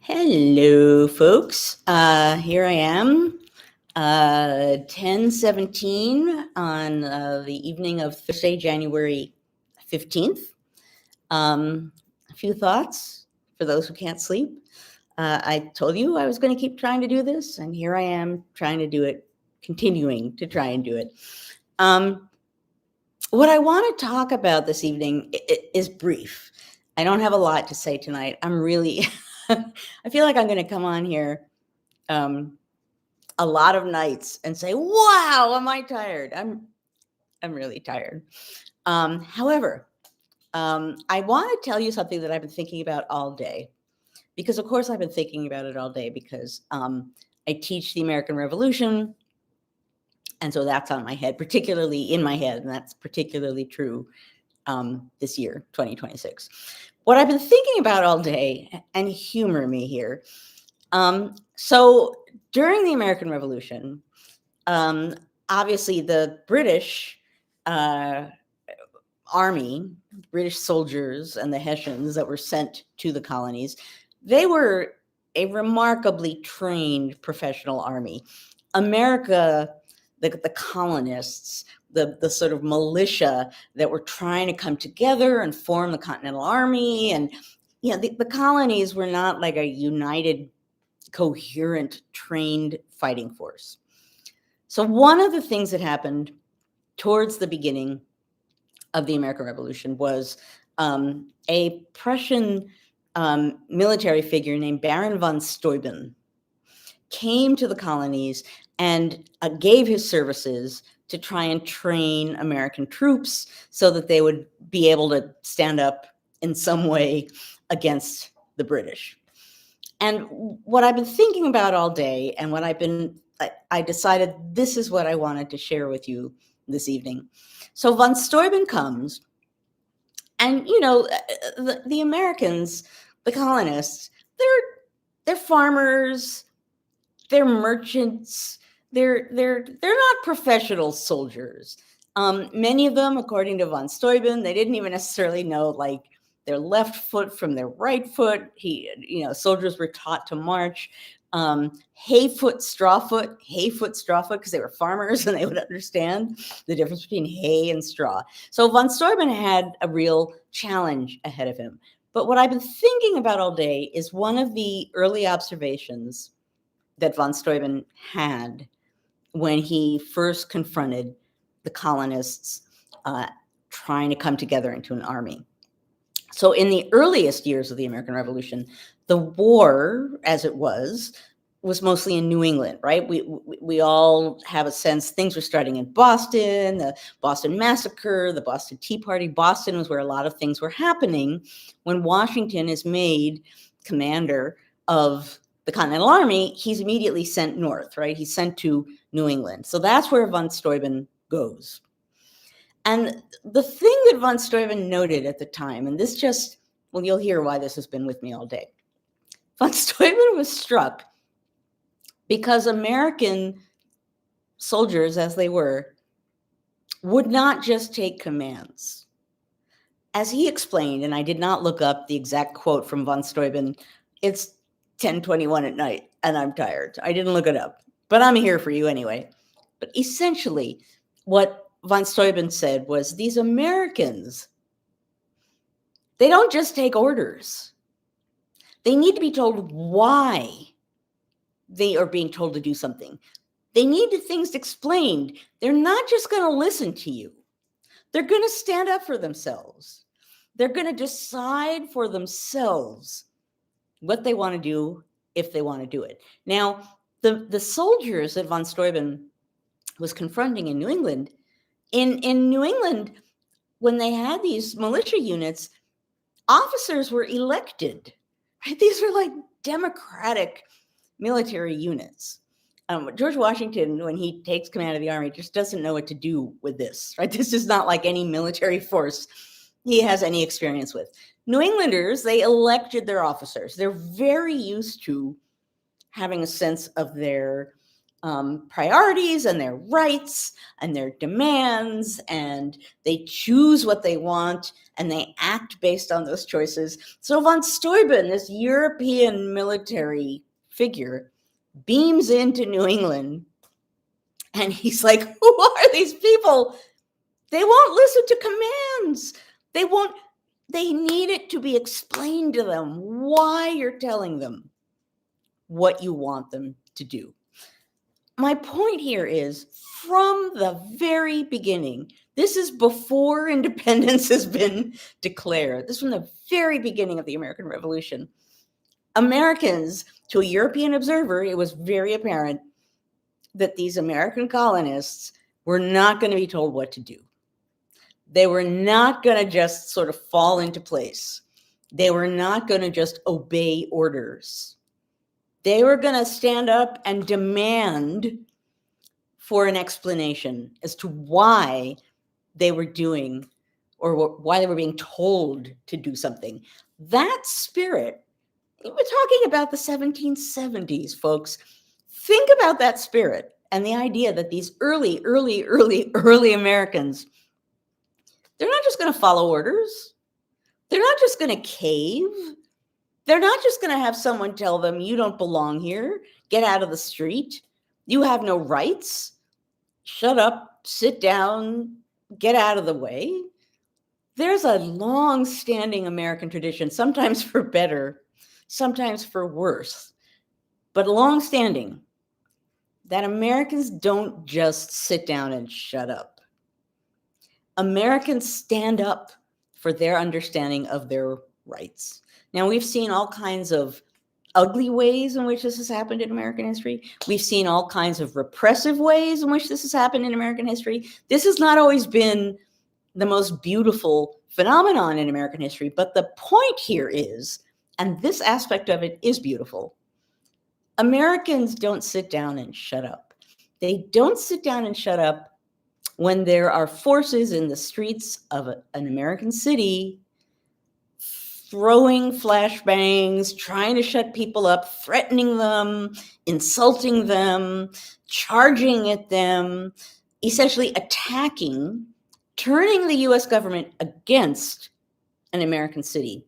Hello, folks. Here I am, 10:17 on the evening of Thursday, January 15th. A few thoughts for those who can't sleep. I told you I was going to keep trying to do this, and here I am trying to do it, continuing to try and do it. What I want to talk about this evening is brief. I don't have a lot to say tonight. I'm really, I feel like I'm going to come on here a lot of nights and say, "Wow, am I tired?" I'm really tired. However, I want to tell you something that I've been thinking about all day, because of course I've been thinking about it all day because I teach the American Revolution, and so that's on my head, particularly in my head, and that's particularly true this year, 2026. What I've been thinking about all day, and humor me here. So during the American Revolution, obviously the British army, British soldiers and the Hessians that were sent to the colonies, they were a remarkably trained professional army. America, the colonists, the sort of militia that were trying to come together and form the Continental Army. And, the colonies were not like a united, coherent, trained fighting force. So one of the things that happened towards the beginning of the American Revolution was a Prussian military figure named Baron von Steuben came to the colonies and gave his services to try and train American troops so that they would be able to stand up in some way against the British. And what I've been thinking about all day, and what I decided this is what I wanted to share with you this evening. So von Steuben comes, and the Americans, the colonists, they're farmers, they're merchants, they're not professional soldiers. Many of them, according to von Steuben, they didn't even necessarily know like their left foot from their right foot. Soldiers were taught to march hay foot, straw foot, because they were farmers and they would understand the difference between hay and straw. So von Steuben had a real challenge ahead of him. But what I've been thinking about all day is one of the early observations that von Steuben had when he first confronted the colonists trying to come together into an army. So in the earliest years of the American Revolution, the war, as it was mostly in New England, right? We all have a sense things were starting in Boston, the Boston Massacre, the Boston Tea Party. Boston was where a lot of things were happening when Washington is made commander of the Continental Army. He's immediately sent north, right? He's sent to New England. So that's where von Steuben goes. And the thing that von Steuben noted at the time, and this you'll hear why this has been with me all day. Von Steuben was struck because American soldiers, as they were, would not just take commands. As he explained, and I did not look up the exact quote from von Steuben, it's 10:21 at night and I'm tired. I didn't look it up, but I'm here for you anyway. But essentially, what von Steuben said was these Americans, they don't just take orders. They need to be told why they are being told to do something. They need things explained. They're not just going to listen to you. They're going to stand up for themselves. They're going to decide for themselves what they want to do if they want to do it. Now, the soldiers that von Steuben was confronting in New England, in New England, when they had these militia units, officers were elected. Right? These were like democratic military units. George Washington, when he takes command of the army, just doesn't know what to do with this. Right? This is not like any military force he has any experience with. New Englanders, they elected their officers. They're very used to having a sense of their priorities and their rights and their demands, and they choose what they want and they act based on those choices. So von Steuben, this European military figure, beams into New England and he's like, who are these people? They won't listen to commands. They need it to be explained to them why you're telling them what you want them to do. My point here is, from the very beginning, this is before independence has been declared. This is from the very beginning of the American Revolution. Americans, to a European observer, it was very apparent that these American colonists were not going to be told what to do. They were not going to just sort of fall into place. They were not going to just obey orders. They were going to stand up and demand for an explanation as to why they were doing, or why they were being told to do something. That spirit, we're talking about the 1770s, folks. Think about that spirit and the idea that these early Americans, they're not just going to follow orders. They're not just going to cave. They're not just going to have someone tell them, you don't belong here, get out of the street, you have no rights, shut up, sit down, get out of the way. There's a long-standing American tradition, sometimes for better, sometimes for worse, but long-standing, that Americans don't just sit down and shut up. Americans stand up for their understanding of their rights. Now, we've seen all kinds of ugly ways in which this has happened in American history. We've seen all kinds of repressive ways in which this has happened in American history. This has not always been the most beautiful phenomenon in American history, but the point here is, and this aspect of it is beautiful, Americans don't sit down and shut up. They don't sit down and shut up when there are forces in the streets of an American city throwing flashbangs, trying to shut people up, threatening them, insulting them, charging at them, essentially attacking, turning the US government against an American city.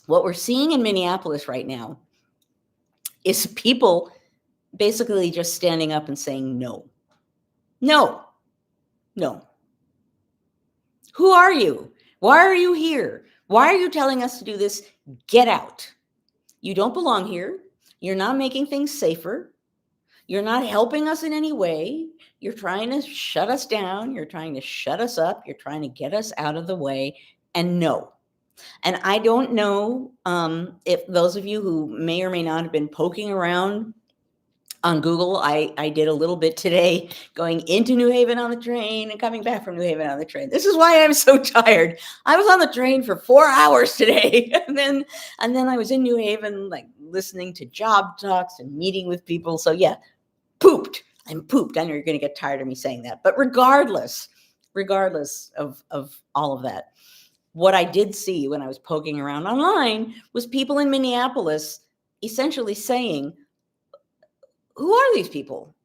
What we're seeing in Minneapolis right now is people basically just standing up and saying no. No. No. Who are you? Why are you here? Why are you telling us to do this? Get out. You don't belong here. You're not making things safer. You're not helping us in any way. You're trying to shut us down. You're trying to shut us up. You're trying to get us out of the way. And no. And I don't know if those of you who may or may not have been poking around on Google, I did a little bit today going into New Haven on the train and coming back from New Haven on the train. This is why I'm so tired. I was on the train for 4 hours today. and then I was in New Haven, like listening to job talks and meeting with people. So yeah, pooped. I'm pooped. I know you're going to get tired of me saying that. But regardless of all of that, what I did see when I was poking around online was people in Minneapolis essentially saying, who are these people?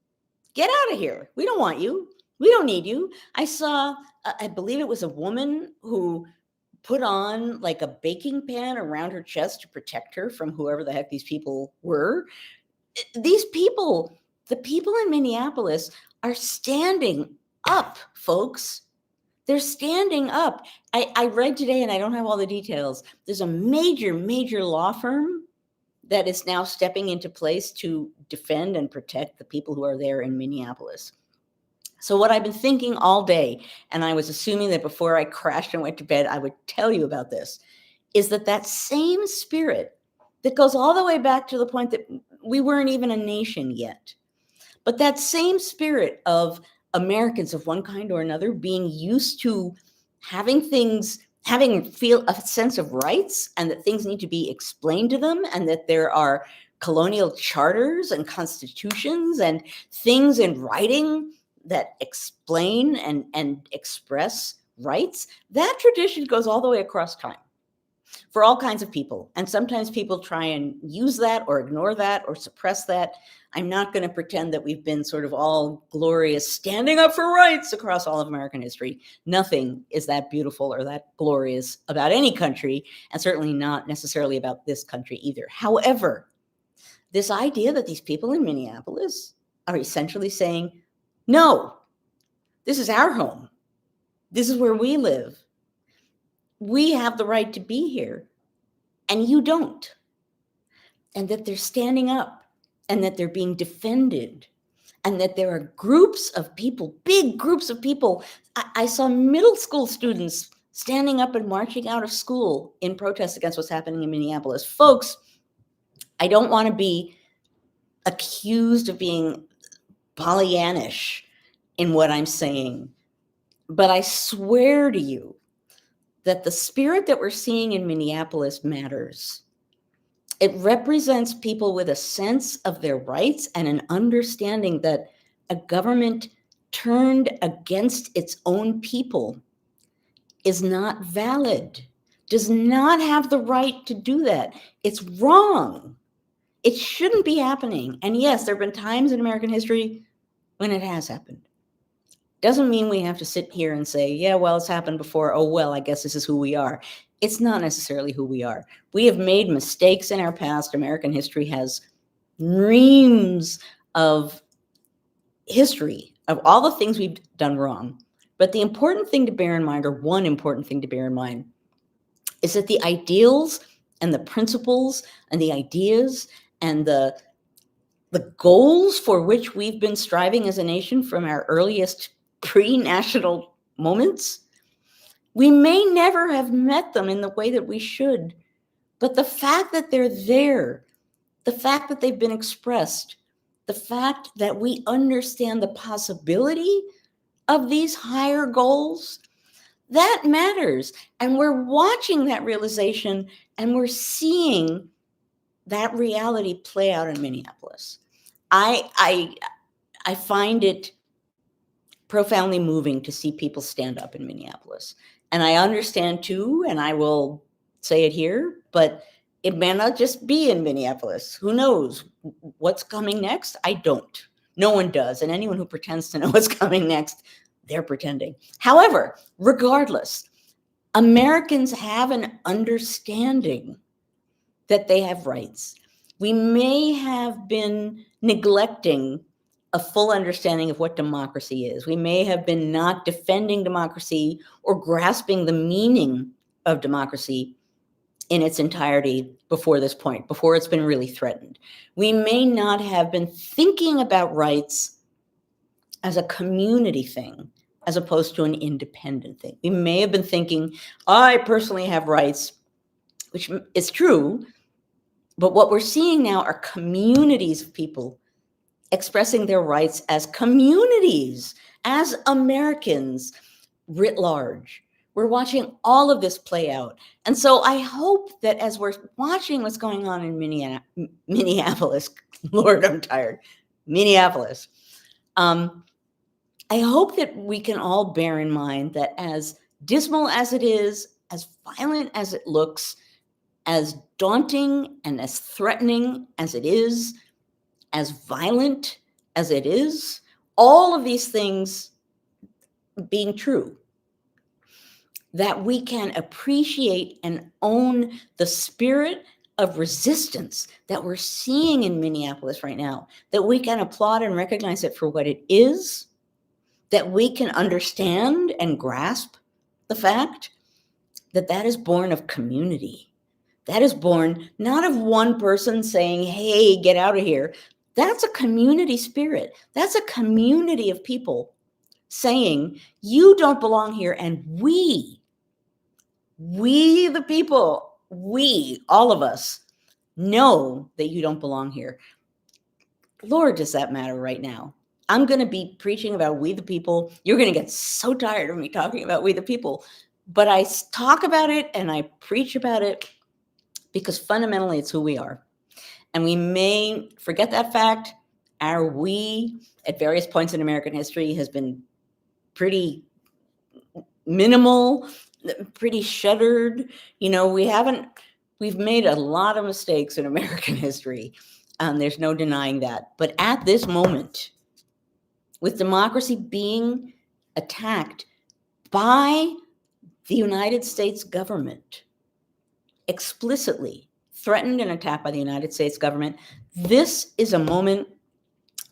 Get out of here. We don't want you. We don't need you. I saw, I believe it was a woman who put on like a baking pan around her chest to protect her from whoever the heck these people were. These people, the people in Minneapolis are standing up, folks. They're standing up. I read today, and I don't have all the details, there's a major law firm that is now stepping into place to defend and protect the people who are there in Minneapolis. So what I've been thinking all day, and I was assuming that before I crashed and went to bed, I would tell you about this, is that same spirit that goes all the way back to the point that we weren't even a nation yet, but that same spirit of Americans of one kind or another being used to feel a sense of rights, and that things need to be explained to them, and that there are colonial charters and constitutions and things in writing that explain and express rights. That tradition goes all the way across time. for all kinds of people. And sometimes people try and use that or ignore that or suppress that. I'm not going to pretend that we've been sort of all glorious standing up for rights across all of American history. Nothing is that beautiful or that glorious about any country, and certainly not necessarily about this country either. However, this idea that these people in Minneapolis are essentially saying, no, this is our home. This is where we live. We have the right to be here, and you don't. And that they're standing up, and that they're being defended, and that there are groups of people, big groups of people. I saw middle school students standing up and marching out of school in protest against what's happening in Minneapolis. Folks, I don't want to be accused of being Pollyannish in what I'm saying, but I swear to you that the spirit that we're seeing in Minneapolis matters. It represents people with a sense of their rights and an understanding that a government turned against its own people is not valid, does not have the right to do that. It's wrong. It shouldn't be happening. And yes, there have been times in American history when it has happened. Doesn't mean we have to sit here and say, yeah, well, it's happened before. Oh, well, I guess this is who we are. It's not necessarily who we are. We have made mistakes in our past. American history has reams of history of all the things we've done wrong. But the important thing to bear in mind, or one important thing to bear in mind, is that the ideals and the principles and the ideas and the goals for which we've been striving as a nation from our earliest pre-national moments, we may never have met them in the way that we should. But the fact that they're there, the fact that they've been expressed, the fact that we understand the possibility of these higher goals, that matters. And we're watching that realization, and we're seeing that reality play out in Minneapolis. I find it profoundly moving to see people stand up in Minneapolis. And I understand too, and I will say it here, but it may not just be in Minneapolis. Who knows what's coming next? I don't. No one does. And anyone who pretends to know what's coming next, they're pretending. However, regardless, Americans have an understanding that they have rights. We may have been neglecting a full understanding of what democracy is. We may have been not defending democracy or grasping the meaning of democracy in its entirety before this point, before it's been really threatened. We may not have been thinking about rights as a community thing, as opposed to an independent thing. We may have been thinking, I personally have rights, which is true, but what we're seeing now are communities of people expressing their rights as communities, as Americans writ large. We're watching all of this play out. And so I hope that as we're watching what's going on in Minneapolis, Lord, I'm tired, Minneapolis, I hope that we can all bear in mind that as dismal as it is, as violent as it looks, as daunting and as threatening as it is, as violent as it is, all of these things being true, that we can appreciate and own the spirit of resistance that we're seeing in Minneapolis right now, that we can applaud and recognize it for what it is, that we can understand and grasp the fact that that is born of community. That is born not of one person saying, hey, get out of here. That's a community spirit. That's a community of people saying, you don't belong here, and we the people, all of us, know that you don't belong here. Lord, does that matter right now? I'm going to be preaching about we the people. You're going to get so tired of me talking about we the people, but I talk about it and I preach about it because fundamentally it's who we are. And we may forget that fact. Our we at various points in American history has been pretty minimal. pretty shuttered. We've made a lot of mistakes in American history. There's no denying that. But at this moment, with democracy being attacked by the United States government, explicitly threatened and attacked by the United States government, this is a moment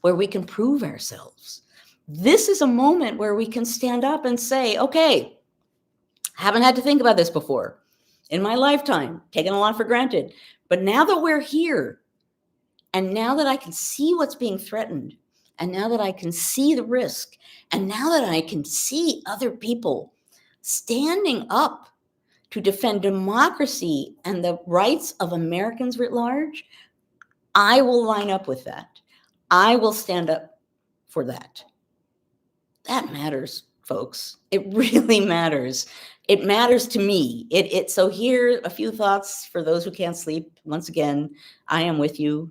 where we can prove ourselves. This is a moment where we can stand up and say, okay, haven't had to think about this before in my lifetime, taken a lot for granted. But now that we're here, and now that I can see what's being threatened, and now that I can see the risk, and now that I can see other people standing up to defend democracy and the rights of Americans writ large, I will line up with that. I will stand up for that. That matters, folks. It really matters. It matters to me. So here, a few thoughts for those who can't sleep. Once again, I am with you.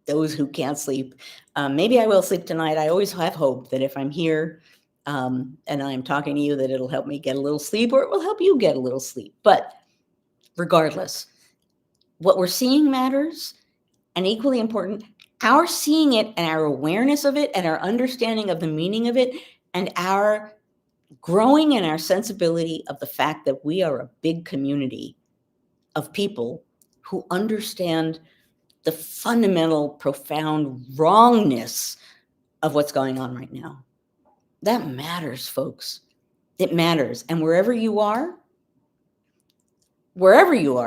Those who can't sleep. Maybe I will sleep tonight. I always have hope that if I'm here and I'm talking to you, that it'll help me get a little sleep, or it will help you get a little sleep. But regardless, what we're seeing matters, and equally important, our seeing it and our awareness of it and our understanding of the meaning of it and our growing in our sensibility of the fact that we are a big community of people who understand the fundamental, profound wrongness of what's going on right now. That matters, folks. It matters. And wherever you are,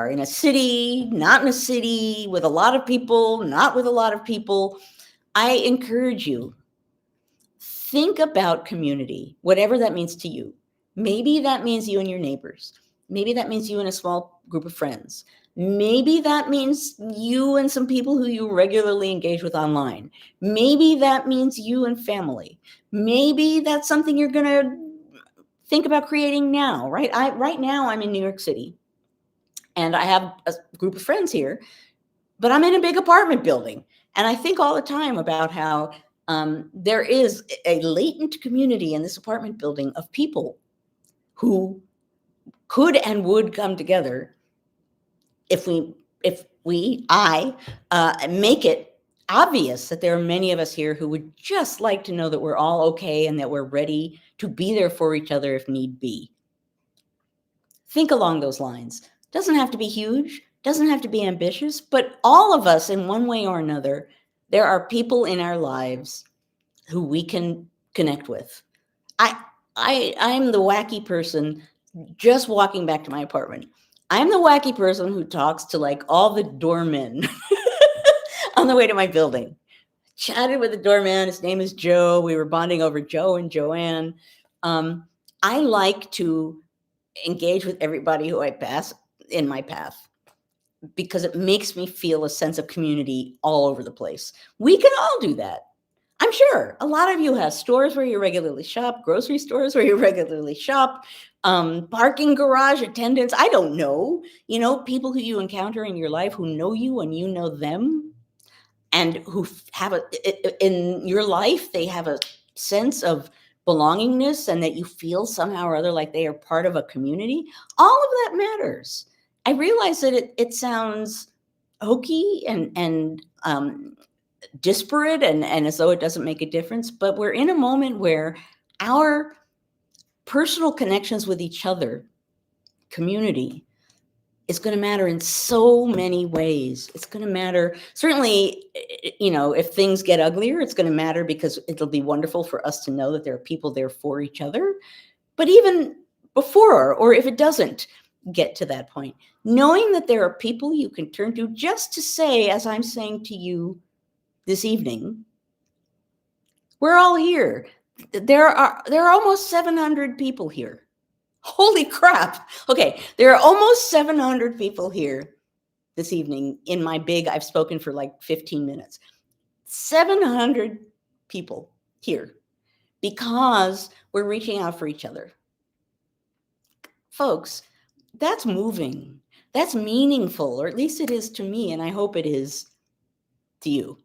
in a city, not in a city, with a lot of people, not with a lot of people, I encourage you, think about community, whatever that means to you. Maybe that means you and your neighbors. Maybe that means you and a small group of friends. Maybe that means you and some people who you regularly engage with online. Maybe that means you and family. Maybe that's something you're going to think about creating now, right? Right now, I'm in New York City. And I have a group of friends here, but I'm in a big apartment building. And I think all the time about how there is a latent community in this apartment building of people who could and would come together if I make it obvious that there are many of us here who would just like to know that we're all okay and that we're ready to be there for each other if need be. Think along those lines. Doesn't have to be huge, doesn't have to be ambitious, but all of us in one way or another, there are people in our lives who we can connect with. I'm the wacky person just walking back to my apartment. I'm the wacky person who talks to like all the doormen on the way to my building. Chatted with the doorman. His name is Joe. We were bonding over Joe and Joanne. I like to engage with everybody who I pass in my path because it makes me feel a sense of community all over the place. We can all do that. I'm sure a lot of you have stores where you regularly shop, grocery stores where you regularly shop, parking garage attendants. I don't know, people who you encounter in your life who know you and you know them, and who have in your life, they have a sense of belongingness and that you feel somehow or other like they are part of a community. All of that matters. I realize that it sounds hokey and disparate and as though it doesn't make a difference, but we're in a moment where our personal connections with each other, community, is going to matter in so many ways. It's going to matter, certainly, if things get uglier, it's going to matter because it'll be wonderful for us to know that there are people there for each other. But even before, or if it doesn't get to that point, knowing that there are people you can turn to just to say, as I'm saying to you this evening, we're all here. There are almost 700 people here. Holy crap. Okay, there are almost 700 people here this evening in my big, I've spoken for like 15 minutes. 700 people here because we're reaching out for each other. Folks, that's moving. That's meaningful, or at least it is to me, and I hope it is to you.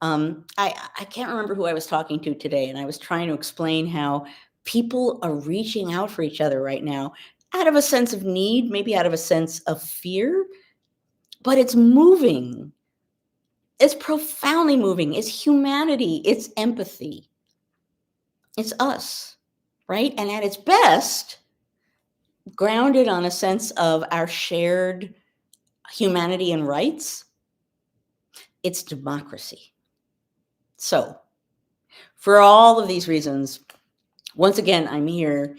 I can't remember who I was talking to today, and I was trying to explain how People are reaching out for each other right now out of a sense of need, maybe out of a sense of fear, but it's moving. It's profoundly moving. It's humanity. It's empathy. It's us, right? And at its best, grounded on a sense of our shared humanity and rights, it's democracy. So, for all of these reasons, once again, I'm here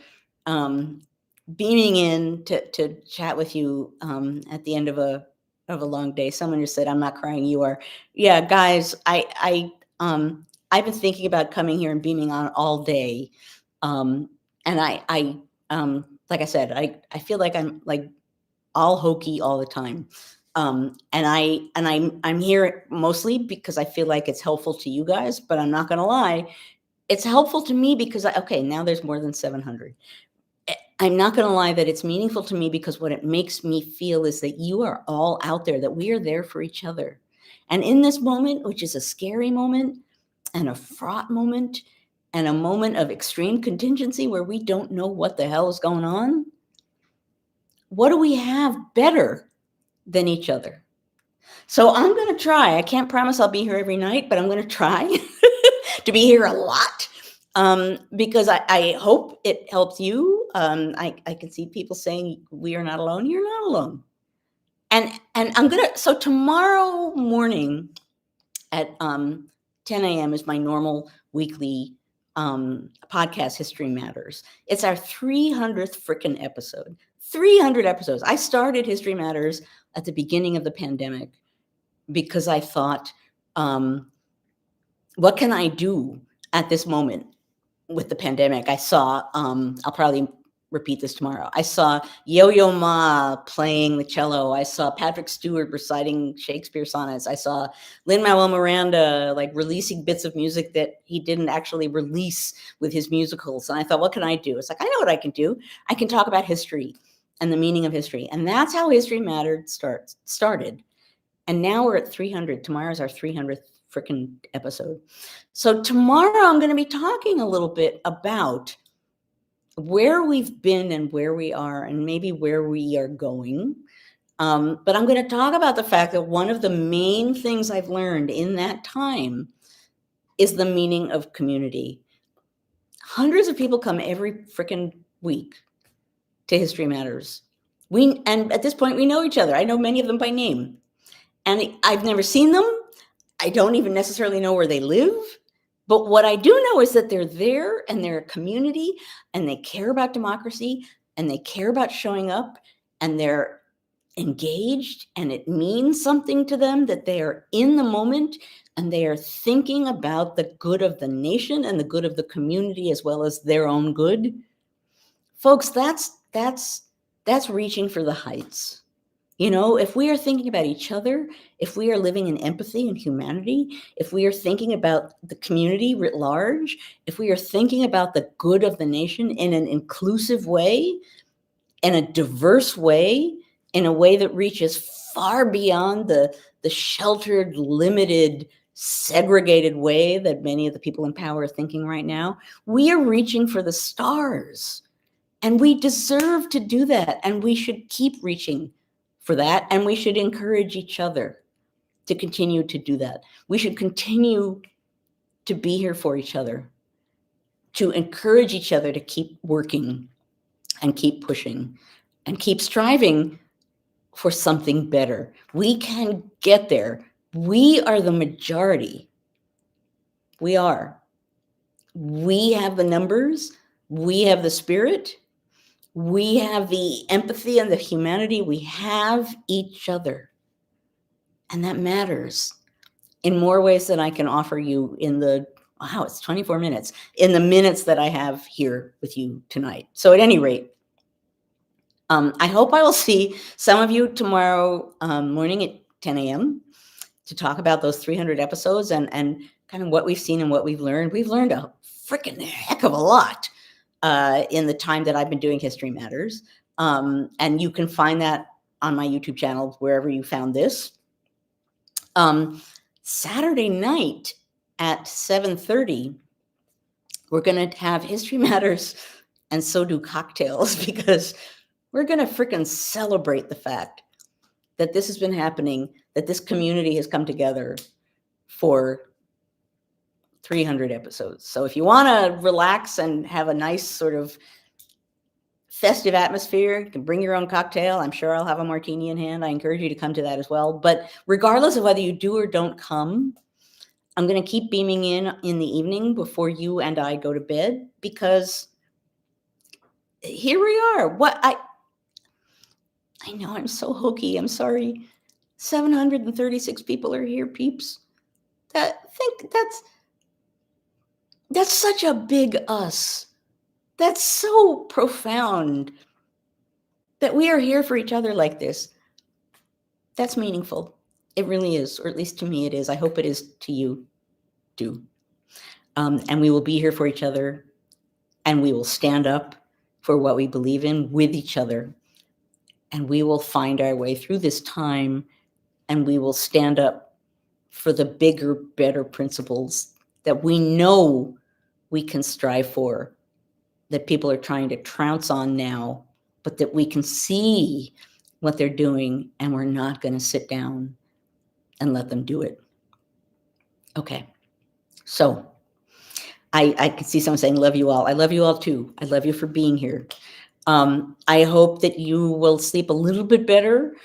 beaming in to chat with you at the end of a long day. Someone just said, "I'm not crying, you are." Yeah, guys, I've been thinking about coming here and beaming on all day, and I like I said, I feel like I'm like all hokey all the time. And I'm here mostly because I feel like it's helpful to you guys, but I'm not gonna lie, it's helpful to me because okay, now there's more than 700. I'm not gonna lie that it's meaningful to me because what it makes me feel is that you are all out there, that we are there for each other. And in this moment, which is a scary moment and a fraught moment and a moment of extreme contingency where we don't know what the hell is going on, what do we have better than each other? So I'm going to try. I can't promise I'll be here every night, but I'm going to try to be here a lot because I hope it helps you. I can see people saying we are not alone. You're not alone. And I'm going to, so tomorrow morning at 10 a.m. is my normal weekly podcast, History Matters. It's our 300th frickin' episode. 300 episodes. I started History Matters at the beginning of the pandemic because I thought, what can I do at this moment with the pandemic? I saw, I'll probably repeat this tomorrow. I saw Yo-Yo Ma playing the cello. I saw Patrick Stewart reciting Shakespeare sonnets. I saw Lin-Manuel Miranda like releasing bits of music that he didn't actually release with his musicals. And I thought, what can I do? It's like, I know what I can do. I can talk about history and the meaning of history. And that's how History Mattered started. And now we're at 300. Tomorrow's our 300th freaking episode. So tomorrow I'm going to be talking a little bit about where we've been and where we are and maybe where we are going. But I'm going to talk about the fact that one of the main things I've learned in that time is the meaning of community. Hundreds of people come every freaking week to History Matters. And at this point, we know each other. I know many of them by name. And I've never seen them. I don't even necessarily know where they live. But what I do know is that they're there and they're a community and they care about democracy and they care about showing up and they're engaged and it means something to them that they are in the moment and they are thinking about the good of the nation and the good of the community as well as their own good. Folks, that's reaching for the heights. You know, if we are thinking about each other, if we are living in empathy and humanity, if we are thinking about the community writ large, if we are thinking about the good of the nation in an inclusive way, in a diverse way, in a way that reaches far beyond the sheltered, limited, segregated way that many of the people in power are thinking right now, we are reaching for the stars. And we deserve to do that. And we should keep reaching for that. And we should encourage each other to continue to do that. We should continue to be here for each other, to encourage each other to keep working and keep pushing and keep striving for something better. We can get there. We are the majority. We are. We have the numbers. We have the spirit. We have the empathy and the humanity. We have each other. And that matters in more ways than I can offer you in the, wow, it's 24 minutes, in the minutes that I have here with you tonight. So at any rate, I hope I will see some of you tomorrow morning at 10 a.m. to talk about those 300 episodes and kind of what we've seen and what we've learned. We've learned a freaking heck of a lot in the time that I've been doing History Matters. And you can find that on my YouTube channel, wherever you found this. Saturday night at 7:30, We're going to have History Matters, and so do cocktails, because we're going to freaking celebrate the fact that this has been happening, that this community has come together for 300 episodes. So if you want to relax and have a nice sort of festive atmosphere, you can bring your own cocktail. I'm sure I'll have a martini in hand. I encourage you to come to that as well. But regardless of whether you do or don't come, I'm going to keep beaming in the evening before you and I go to bed, because here we are. I know I'm so hokey. I'm sorry. 736 people are here, peeps. That's such a big us. That's so profound that we are here for each other like this. That's meaningful. It really is, or at least to me it is. I hope it is to you too. And we will be here for each other, and we will stand up for what we believe in with each other. And we will find our way through this time, and we will stand up for the bigger, better principles that we know we can strive for, that people are trying to trounce on now, but that we can see what they're doing, and we're not going to sit down and let them do it. Okay. So I can see someone saying, love you all. I love you all too. I love you for being here. I hope that you will sleep a little bit better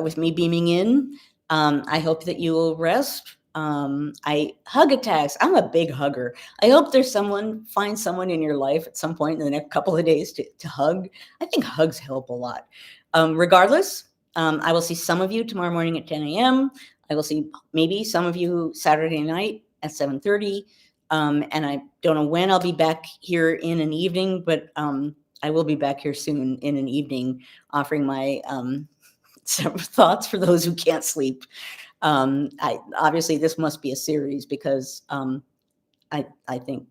with me beaming in. I hope that you will rest. Hug attacks. I'm a big hugger. I hope find someone in your life at some point in the next couple of days to hug. I think hugs help a lot. Regardless, I will see some of you tomorrow morning at 10 a.m. I will see maybe some of you Saturday night at 7:30. And I don't know when I'll be back here in an evening, but I will be back here soon in an evening, offering my several thoughts for those who can't sleep. Obviously this must be a series, because I think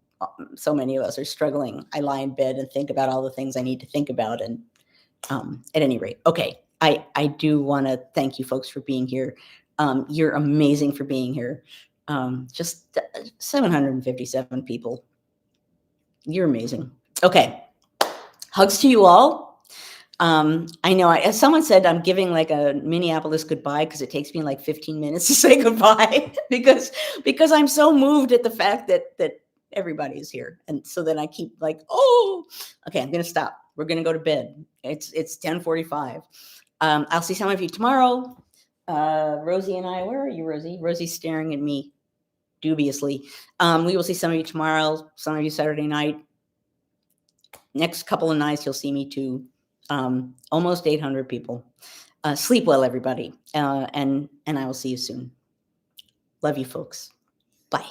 so many of us are struggling. I lie in bed and think about all the things I need to think about. And at any rate, okay, I do want to thank you folks for being here. You're amazing for being here. Just 757 people. You're amazing. Okay. Hugs to you all. I know, as someone said, I'm giving like a Minneapolis goodbye, because it takes me like 15 minutes to say goodbye because I'm so moved at the fact that everybody is here. And so then I keep like, oh, okay, I'm going to stop. We're going to go to bed. It's 10:45. I'll see some of you tomorrow. Rosie and I, where are you, Rosie? Rosie's staring at me dubiously. We will see some of you tomorrow, some of you Saturday night. Next couple of nights, you'll see me too. Almost 800 people. Sleep well, everybody. And I will see you soon. Love you, folks. Bye.